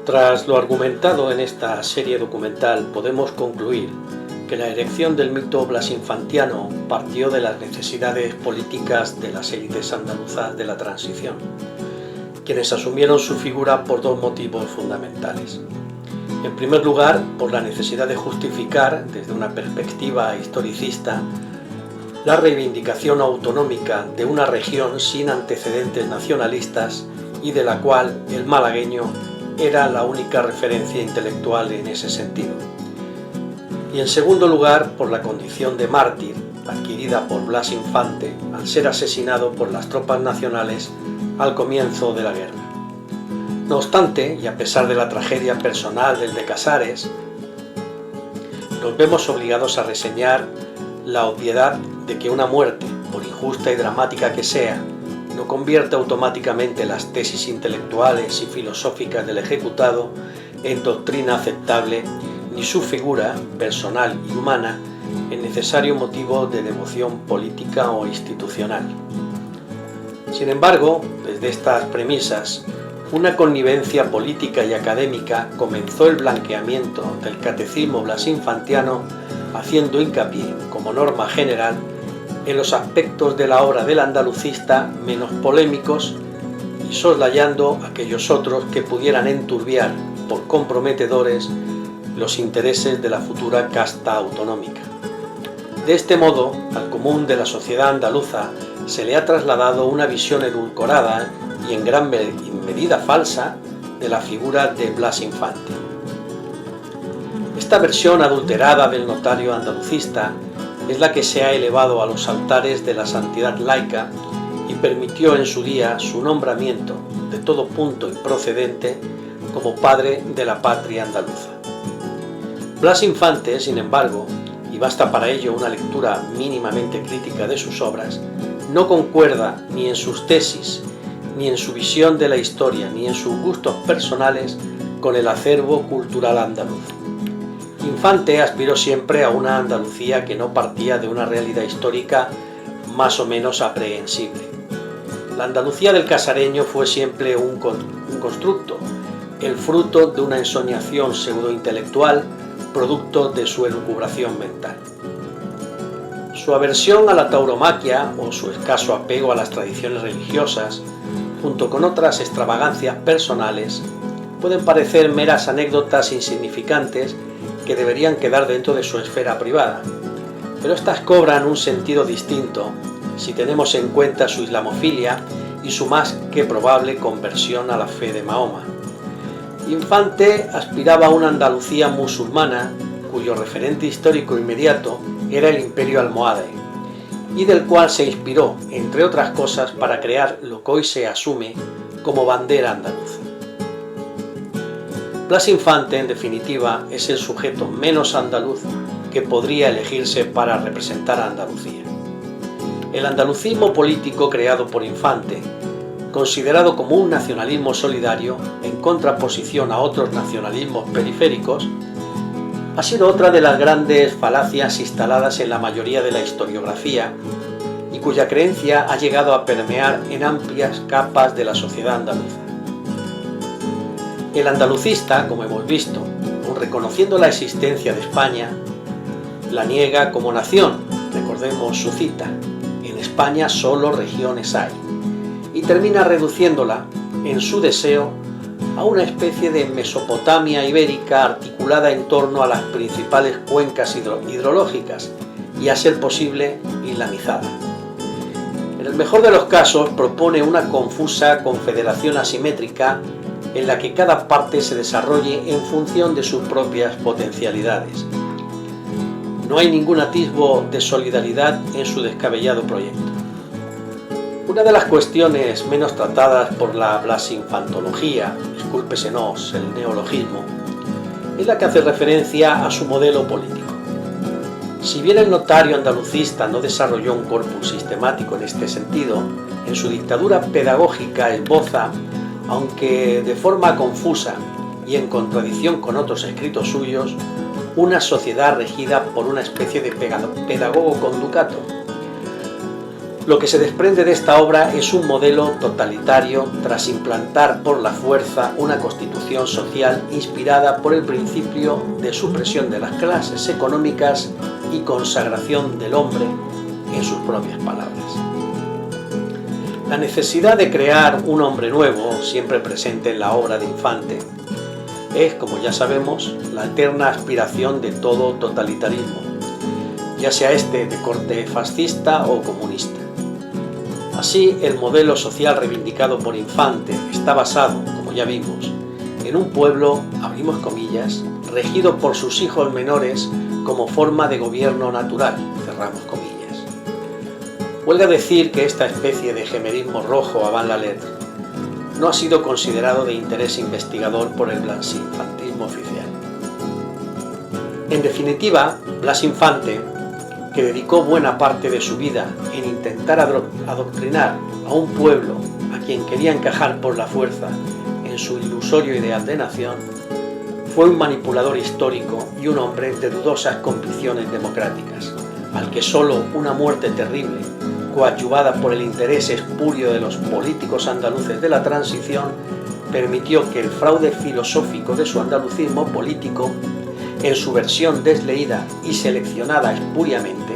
Tras lo argumentado en esta serie documental, podemos concluir que la erección del mito blasinfantiano partió de las necesidades políticas de las élites andaluzas de la transición, quienes asumieron su figura por dos motivos fundamentales. En primer lugar, por la necesidad de justificar, desde una perspectiva historicista, la reivindicación autonómica de una región sin antecedentes nacionalistas y de la cual el malagueño era la única referencia intelectual en ese sentido. Y en segundo lugar, por la condición de mártir adquirida por Blas Infante al ser asesinado por las tropas nacionales al comienzo de la guerra. No obstante, y a pesar de la tragedia personal del de Casares, nos vemos obligados a reseñar la obviedad de que una muerte, por injusta y dramática que sea, no convierte automáticamente las tesis intelectuales y filosóficas del ejecutado en doctrina aceptable, ni su figura, personal y humana, en necesario motivo de devoción política o institucional. Sin embargo, desde estas premisas, una connivencia política y académica comenzó el blanqueamiento del catecismo blasinfantiano, haciendo hincapié, como norma general, en los aspectos de la obra del andalucista menos polémicos y soslayando aquellos otros que pudieran enturbiar por comprometedores los intereses de la futura casta autonómica. De este modo, al común de la sociedad andaluza se le ha trasladado una visión edulcorada y en gran medida falsa de la figura de Blas Infante. Esta versión adulterada del notario andalucista es la que se ha elevado a los altares de la santidad laica y permitió en su día su nombramiento, de todo punto y procedente, como padre de la patria andaluza. Blas Infante, sin embargo, y basta para ello una lectura mínimamente crítica de sus obras, no concuerda ni en sus tesis, ni en su visión de la historia, ni en sus gustos personales con el acervo cultural andaluz. Infante aspiró siempre a una Andalucía que no partía de una realidad histórica más o menos aprehensible. La Andalucía del casareño fue siempre un constructo, el fruto de una ensoñación pseudointelectual, producto de su elucubración mental. Su aversión a la tauromaquia o su escaso apego a las tradiciones religiosas, junto con otras extravagancias personales, pueden parecer meras anécdotas insignificantes que deberían quedar dentro de su esfera privada, pero estas cobran un sentido distinto si tenemos en cuenta su islamofilia y su más que probable conversión a la fe de Mahoma. Infante aspiraba a una Andalucía musulmana cuyo referente histórico inmediato era el Imperio almohade y del cual se inspiró, entre otras cosas, para crear lo que hoy se asume como bandera andaluza. Blas Infante, en definitiva, es el sujeto menos andaluz que podría elegirse para representar a Andalucía. El andalucismo político creado por Infante, considerado como un nacionalismo solidario en contraposición a otros nacionalismos periféricos, ha sido otra de las grandes falacias instaladas en la mayoría de la historiografía y cuya creencia ha llegado a permear en amplias capas de la sociedad andaluza. El andalucista, como hemos visto, aun reconociendo la existencia de España, la niega como nación, recordemos su cita, en España solo regiones hay, y termina reduciéndola, en su deseo, a una especie de Mesopotamia ibérica articulada en torno a las principales cuencas hidrológicas y, a ser posible, islamizada. En el mejor de los casos propone una confusa confederación asimétrica en la que cada parte se desarrolle en función de sus propias potencialidades. No hay ningún atisbo de solidaridad en su descabellado proyecto. Una de las cuestiones menos tratadas por la blasinfantología, discúlpesenos el neologismo, es la que hace referencia a su modelo político. Si bien el notario andalucista no desarrolló un corpus sistemático en este sentido, en su dictadura pedagógica esboza, aunque de forma confusa y en contradicción con otros escritos suyos, una sociedad regida por una especie de pedagogo conducato. Lo que se desprende de esta obra es un modelo totalitario tras implantar por la fuerza una constitución social inspirada por el principio de supresión de las clases económicas y consagración del hombre en sus propias palabras. La necesidad de crear un hombre nuevo, siempre presente en la obra de Infante, es, como ya sabemos, la eterna aspiración de todo totalitarismo, ya sea este de corte fascista o comunista. Así, el modelo social reivindicado por Infante está basado, como ya vimos, en un pueblo, abrimos comillas, regido por sus hijos menores como forma de gobierno natural, cerramos comillas. Huelga decir que esta especie de jemerismo rojo avant la lettre no ha sido considerado de interés investigador por el blasinfantismo oficial. En definitiva, Blas Infante, que dedicó buena parte de su vida en intentar adoctrinar a un pueblo a quien quería encajar por la fuerza en su ilusorio ideal de nación, fue un manipulador histórico y un hombre de dudosas convicciones democráticas, al que solo una muerte terrible, coadyuvada por el interés espurio de los políticos andaluces de la transición, permitió que el fraude filosófico de su andalucismo político, en su versión desleída y seleccionada espuriamente,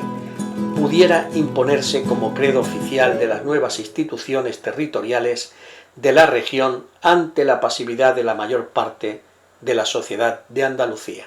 pudiera imponerse como credo oficial de las nuevas instituciones territoriales de la región ante la pasividad de la mayor parte de la sociedad de Andalucía.